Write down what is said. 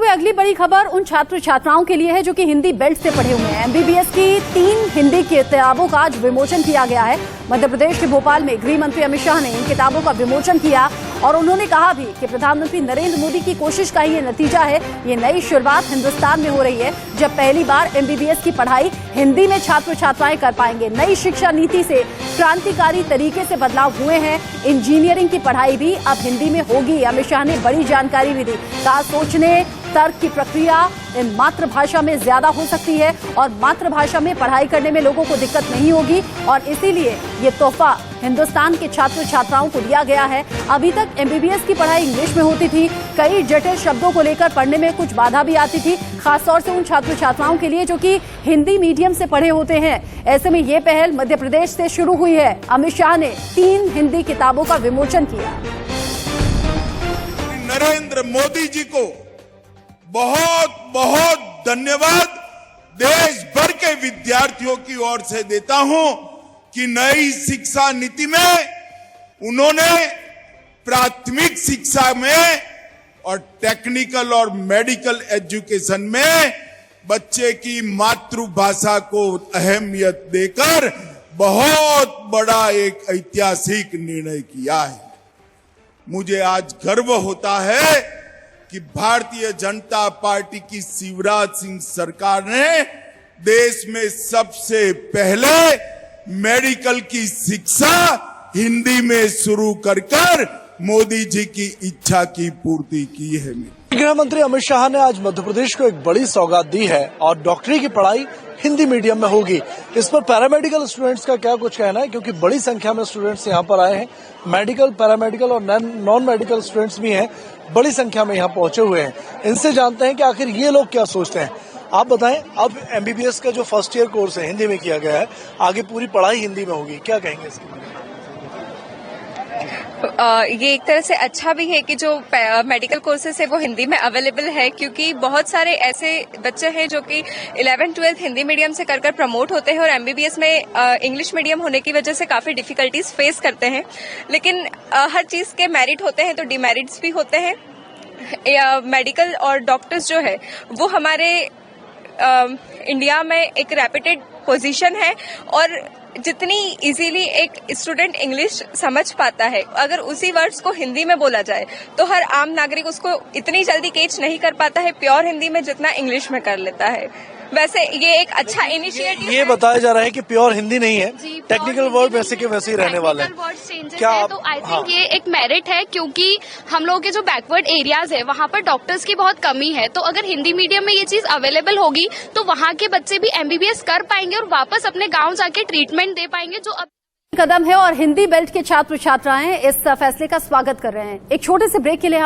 में अगली बड़ी खबर उन छात्र छात्राओं के लिए है जो कि हिंदी बेल्ट से पढ़े हुए हैं। एमबीबीएस की 3 हिंदी किताबों का आज विमोचन किया गया है। मध्य प्रदेश के भोपाल में गृह मंत्री अमित शाह ने इन किताबों का विमोचन किया और उन्होंने कहा भी कि प्रधानमंत्री नरेंद्र मोदी की कोशिश का ही ये नतीजा है। ये नई शुरुआत हिंदुस्तान में हो रही है जब पहली बार एमबीबीएस की पढ़ाई हिंदी में छात्र छात्राएं कर पाएंगे। नई शिक्षा नीति से क्रांतिकारी तरीके से बदलाव हुए हैं। इंजीनियरिंग की पढ़ाई भी अब हिंदी में होगी। अमित शाह ने बड़ी जानकारी भी दी। कहा सोचने तर्क की प्रक्रिया इन मातृभाषा में ज्यादा हो सकती है और मातृभाषा में पढ़ाई करने में लोगों को दिक्कत नहीं होगी और इसीलिए ये तोहफा हिंदुस्तान के छात्र छात्राओं को दिया गया है। अभी तक एमबीबीएस की पढ़ाई इंग्लिश में होती थी। कई जटिल शब्दों को लेकर पढ़ने में कुछ बाधा भी आती थी, खासतौर से उन छात्र छात्राओं के लिए जो कि हिंदी मीडियम से पढ़े होते हैं। ऐसे में ये पहल मध्य प्रदेश से शुरू हुई है। अमित शाह ने 3 हिंदी किताबों का विमोचन किया। नरेंद्र मोदी जी को बहुत बहुत धन्यवाद देश भर के विद्यार्थियों की ओर से देता हूं कि नई शिक्षा नीति में उन्होंने प्राथमिक शिक्षा में और टेक्निकल और मेडिकल एजुकेशन में बच्चे की मातृभाषा को अहमियत देकर बहुत बड़ा एक ऐतिहासिक निर्णय किया है। मुझे आज गर्व होता है कि भारतीय जनता पार्टी की शिवराज सिंह सरकार ने देश में सबसे पहले मेडिकल की शिक्षा हिंदी में शुरू कर मोदी जी की इच्छा की पूर्ति की है। गृह मंत्री अमित शाह ने आज मध्य प्रदेश को एक बड़ी सौगात दी है और डॉक्टरी की पढ़ाई हिंदी मीडियम में होगी। इस पर पैरामेडिकल स्टूडेंट्स का क्या कुछ कहना है, क्योंकि बड़ी संख्या में स्टूडेंट्स यहाँ पर आए हैं। मेडिकल, पैरामेडिकल और नॉन मेडिकल स्टूडेंट्स भी हैं, बड़ी संख्या में यहाँ पहुंचे हुए हैं। इनसे जानते हैं कि आखिर ये लोग क्या सोचते हैं। आप बताएं, अब एमबीबीएस का जो फर्स्ट ईयर कोर्स है हिंदी में किया गया है, आगे पूरी पढ़ाई हिंदी में होगी, क्या कहेंगे इसके बारे में? ये एक तरह से अच्छा भी है कि जो मेडिकल कोर्सेस है वो हिंदी में अवेलेबल है, क्योंकि बहुत सारे ऐसे बच्चे हैं जो कि 11th-12th हिंदी मीडियम से कर प्रमोट होते हैं और एमबीबीएस में इंग्लिश मीडियम होने की वजह से काफी डिफिकल्टीज फेस करते हैं। लेकिन हर चीज के मेरिट होते हैं तो डिमेरिट्स भी होते हैं। मेडिकल और डॉक्टर्स जो है वो हमारे इंडिया में एक रेप्यूटेड पोजीशन है और जितनी इजीली एक स्टूडेंट इंग्लिश समझ पाता है, अगर उसी वर्ड्स को हिंदी में बोला जाए तो हर आम नागरिक उसको इतनी जल्दी कैच नहीं कर पाता है प्योर हिंदी में जितना इंग्लिश में कर लेता है। वैसे ये एक अच्छा इनिशिएटिव ये बताया जा रहा है कि प्योर हिंदी नहीं है, टेक्निकल वर्ड वैसे के वैसे ही रहने वाले हैं। क्या तो आई थिंक ये एक मेरिट है, क्योंकि हम लोगों के जो बैकवर्ड एरियाज है वहाँ पर डॉक्टर्स की बहुत कमी है। तो अगर हिंदी मीडियम में ये चीज अवेलेबल होगी तो वहाँ के बच्चे भी एमबीबीएस कर पाएंगे और वापस अपने गाँव जाके ट्रीटमेंट दे पाएंगे, जो अब कदम है। और हिंदी बेल्ट के छात्र छात्राएं इस फैसले का स्वागत कर रहे हैं। एक छोटे से ब्रेक के लिए